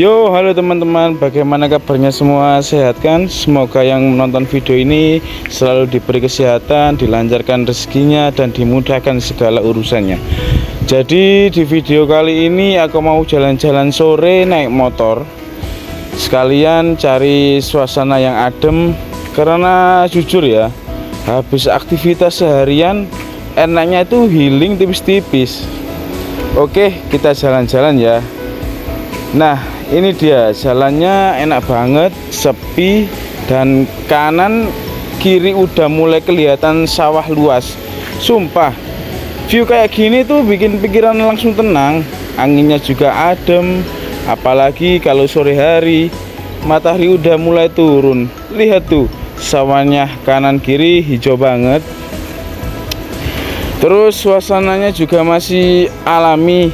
Yo, halo teman-teman, bagaimana kabarnya semua? Sehat kan? Semoga yang menonton video ini selalu diberi kesehatan, dilancarkan rezekinya, dan dimudahkan segala urusannya. Jadi di video kali ini aku mau jalan-jalan sore naik motor, sekalian cari suasana yang adem. Karena jujur ya, habis aktivitas seharian, enaknya itu healing tipis-tipis. Oke, kita jalan-jalan ya. Nah, ini dia jalannya, enak banget, sepi, dan kanan kiri udah mulai kelihatan sawah luas. Sumpah, view kayak gini tuh bikin pikiran langsung tenang. Anginnya juga adem, apalagi kalau sore hari matahari udah mulai turun. Lihat tuh, sawahnya kanan kiri hijau banget. Terus suasananya juga masih alami,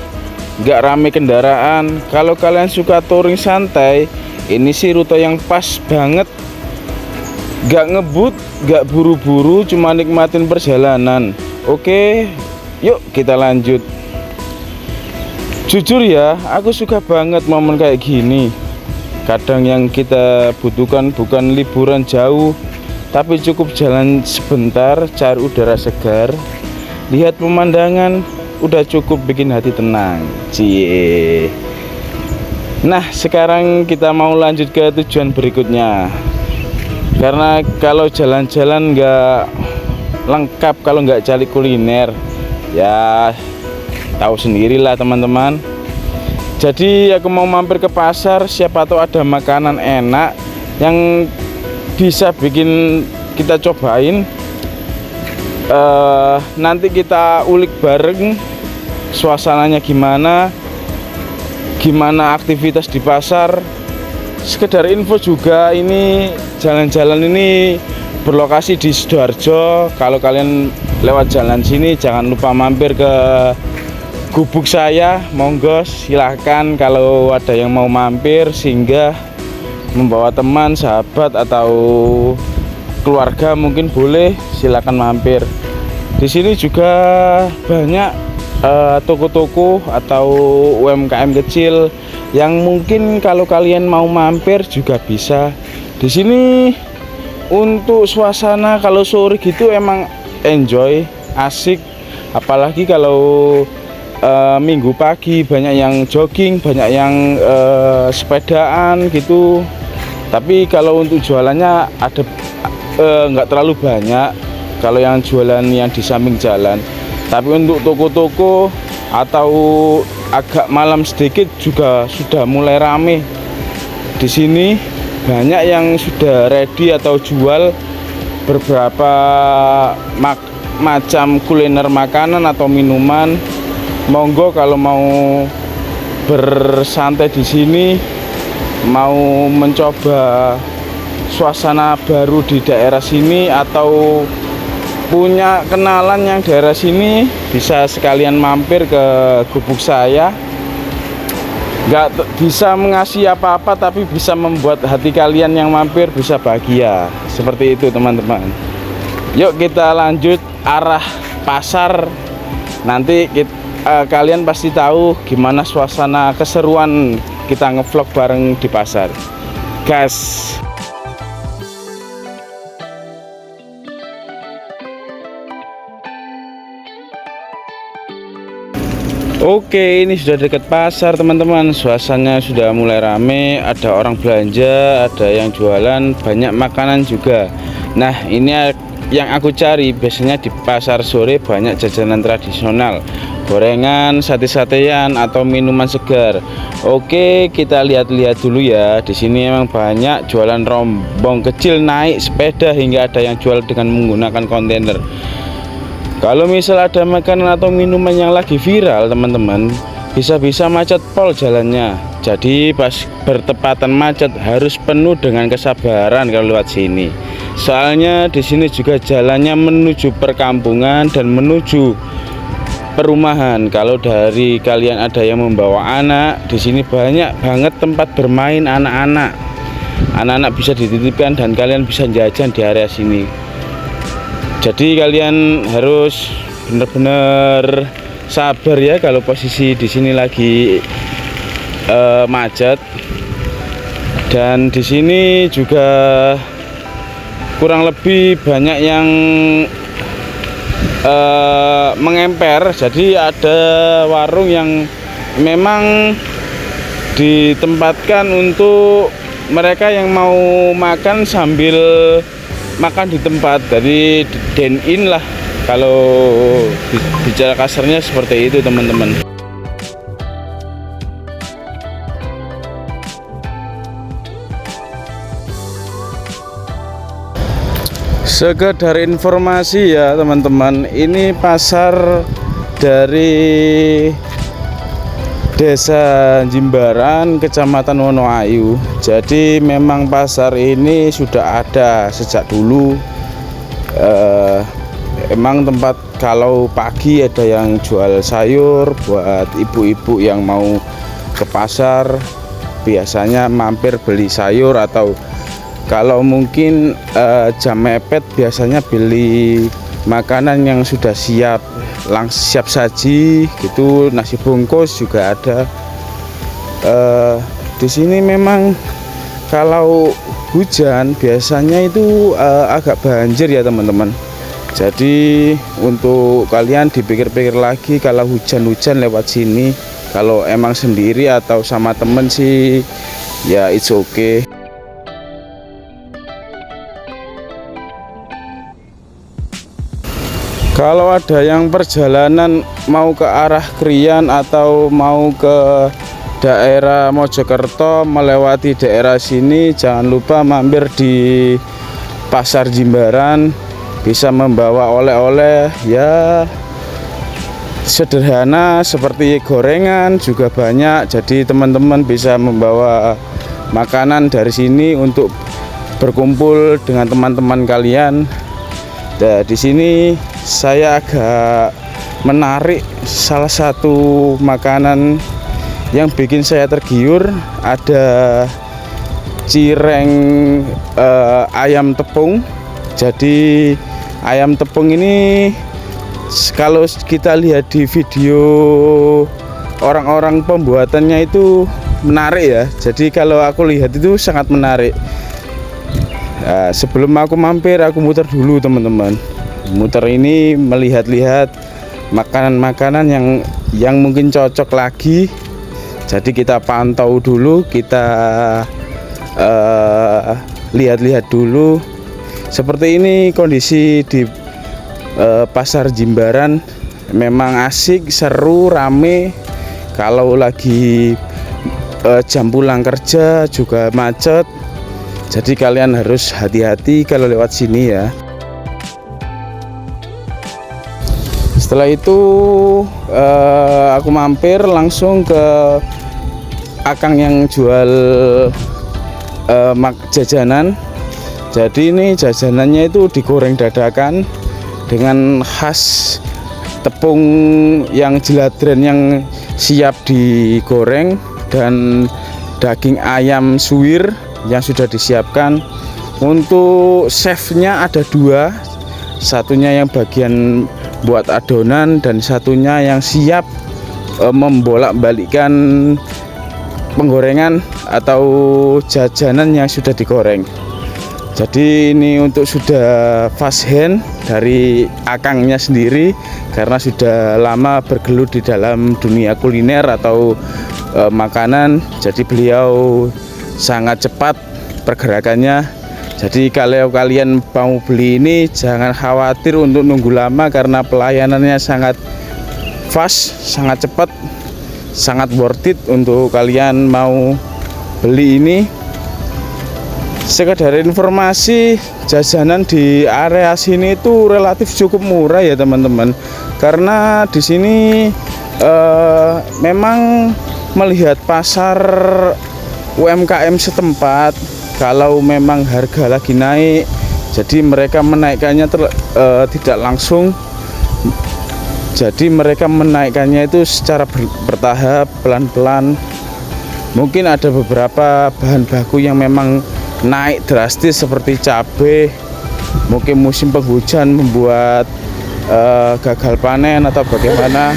gak rame kendaraan. Kalau kalian suka touring santai, ini sih rute yang pas banget. Gak ngebut, gak buru-buru, cuma nikmatin perjalanan. Oke, yuk kita lanjut. Jujur ya, aku suka banget momen kayak gini. Kadang yang kita butuhkan bukan liburan jauh, tapi cukup jalan sebentar, cari udara segar, lihat pemandangan, udah cukup bikin hati tenang. Cie. Nah, sekarang kita mau lanjut ke tujuan berikutnya. Karena kalau jalan-jalan nggak lengkap kalau nggak cari kuliner, ya tahu sendirilah teman-teman. Jadi aku mau mampir ke pasar, siapa tahu ada makanan enak yang bisa bikin kita cobain. Nanti kita ulik bareng suasananya gimana aktivitas di pasar. Sekedar info juga, ini jalan-jalan ini berlokasi di Sidoarjo. Kalau kalian lewat jalan sini jangan lupa mampir ke gubuk saya, monggo silahkan. Kalau ada yang mau mampir singgah membawa teman, sahabat, atau keluarga mungkin boleh, silakan mampir. Di sini juga banyak toko-toko atau UMKM kecil yang mungkin kalau kalian mau mampir juga bisa. Di sini untuk suasana kalau sore gitu emang enjoy, asik. Apalagi kalau minggu pagi banyak yang jogging, banyak yang sepedaan gitu. Tapi kalau untuk jualannya ada nggak terlalu banyak kalau yang jualan yang di samping jalan. Tapi untuk toko-toko atau agak malam sedikit juga sudah mulai rame. Di sini banyak yang sudah ready atau jual beberapa macam kuliner makanan atau minuman. Monggo kalau mau bersantai di sini, mau mencoba suasana baru di daerah sini, atau punya kenalan yang daerah sini, bisa sekalian mampir ke gubuk saya. Nggak bisa mengasih apa-apa, tapi bisa membuat hati kalian yang mampir bisa bahagia. Seperti itu teman-teman. Yuk kita lanjut arah pasar. Nanti kalian pasti tahu gimana suasana keseruan kita ngevlog bareng di pasar. Gas. Oke, ini sudah dekat pasar teman-teman. Suasananya sudah mulai rame, ada orang belanja, ada yang jualan, banyak makanan juga. Nah, ini yang aku cari. Biasanya di pasar sore banyak jajanan tradisional, gorengan, sate-satean, atau minuman segar. Oke, kita lihat-lihat dulu ya. Di sini memang banyak jualan rombong kecil, naik sepeda, hingga ada yang jual dengan menggunakan kontainer. Kalau misal ada makanan atau minuman yang lagi viral teman-teman, bisa-bisa macet pol jalannya. Jadi pas bertepatan macet harus penuh dengan kesabaran kalau lewat sini. Soalnya di sini juga jalannya menuju perkampungan dan menuju perumahan. Kalau dari kalian ada yang membawa anak, di sini banyak banget tempat bermain anak-anak. Anak-anak bisa dititipkan dan kalian bisa jajan di area sini. Jadi kalian harus benar-benar sabar ya kalau posisi di sini lagi macet. Dan di sini juga kurang lebih banyak yang mengemper. Jadi ada warung yang memang ditempatkan untuk mereka yang mau makan sambil makan di tempat. Jadi dine in lah kalau bicara kasarnya seperti itu teman-teman. Sekedar informasi ya teman-teman, ini pasar dari Desa Jimbaran, Kecamatan Wonoayu. Jadi memang pasar ini sudah ada sejak dulu. Emang tempat kalau pagi ada yang jual sayur buat ibu-ibu yang mau ke pasar, biasanya mampir beli sayur, atau kalau mungkin jam mepet biasanya beli makanan yang sudah siap, siap saji gitu, nasi bungkus juga ada. Di sini memang kalau hujan biasanya itu agak banjir ya teman-teman. Jadi untuk kalian dipikir-pikir lagi kalau hujan-hujan lewat sini. Kalau emang sendiri atau sama temen sih ya it's okay. Kalau ada yang perjalanan mau ke arah Krian atau mau ke daerah Mojokerto melewati daerah sini, jangan lupa mampir di Pasar Jimbaran, bisa membawa oleh-oleh ya sederhana seperti gorengan juga banyak. Jadi teman-teman bisa membawa makanan dari sini untuk berkumpul dengan teman-teman kalian. Nah, di sini saya agak menarik salah satu makanan yang bikin saya tergiur, ada cireng ayam tepung. Jadi ayam tepung ini kalau kita lihat di video orang-orang pembuatannya itu menarik ya. Jadi kalau aku lihat itu sangat menarik. Nah, sebelum aku mampir, aku muter dulu teman-teman. Muter ini melihat-lihat makanan-makanan yang mungkin cocok lagi. Jadi kita pantau dulu, kita lihat-lihat dulu. Seperti ini kondisi di Pasar Jimbaran, memang asik, seru, rame. Kalau lagi jam pulang kerja juga macet. Jadi kalian harus hati-hati kalau lewat sini ya. Setelah itu aku mampir langsung ke akang yang jual jajanan. Jadi ini jajanannya itu digoreng dadakan dengan khas tepung yang jeladren yang siap digoreng dan daging ayam suwir yang sudah disiapkan. Untuk chefnya ada dua, satunya yang bagian buat adonan dan satunya yang siap membolak-balikkan penggorengan atau jajanan yang sudah digoreng. Jadi ini untuk sudah fast hand dari akangnya sendiri, karena sudah lama bergelut di dalam dunia kuliner atau makanan. Jadi beliau sangat cepat pergerakannya. Jadi kalau kalian mau beli ini jangan khawatir untuk nunggu lama, karena pelayanannya sangat fast, sangat cepat, sangat worth it untuk kalian mau beli ini. Sekedar informasi, jajanan di area sini itu relatif cukup murah ya teman-teman, karena di sini memang melihat pasar UMKM setempat. Kalau memang harga lagi naik, jadi mereka menaikkannya tidak langsung. Jadi mereka menaikkannya itu secara bertahap, pelan-pelan. Mungkin ada beberapa bahan baku yang memang naik drastis seperti cabai. Mungkin musim penghujan membuat gagal panen atau bagaimana.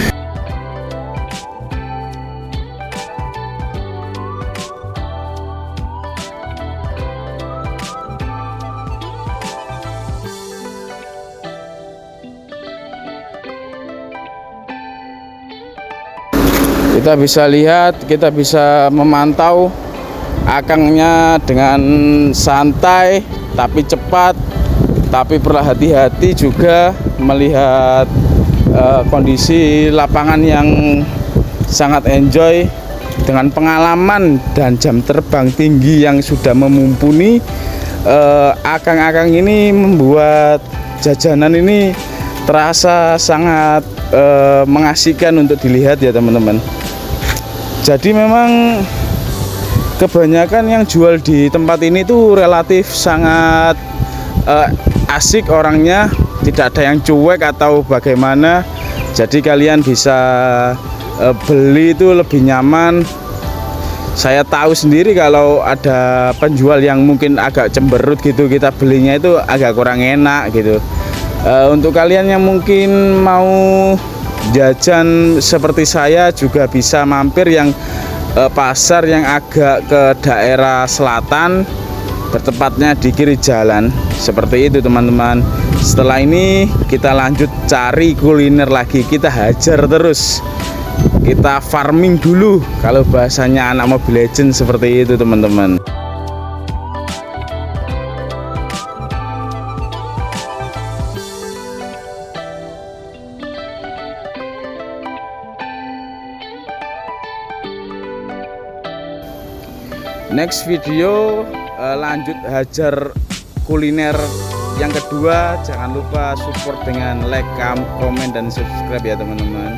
Kita bisa lihat, kita bisa memantau akangnya dengan santai tapi cepat, tapi perlu hati-hati juga melihat kondisi lapangan yang sangat enjoy dengan pengalaman dan jam terbang tinggi yang sudah memumpuni. Akang-akang ini membuat jajanan ini terasa sangat mengasihkan untuk dilihat ya teman-teman. Jadi memang kebanyakan yang jual di tempat ini tuh relatif sangat asik orangnya, tidak ada yang cuek atau bagaimana. Jadi kalian bisa beli itu lebih nyaman. Saya tahu sendiri kalau ada penjual yang mungkin agak cemberut gitu, kita belinya itu agak kurang enak gitu. Untuk kalian yang mungkin mau jajan seperti saya juga bisa mampir yang pasar yang agak ke daerah selatan, bertepatnya di kiri jalan. Seperti itu teman-teman. Setelah ini kita lanjut cari kuliner lagi, kita hajar terus, kita farming dulu kalau bahasanya anak Mobile Legends, seperti itu teman-teman. Next video lanjut hajar kuliner yang kedua. Jangan lupa support dengan like, comment, dan subscribe ya teman-teman.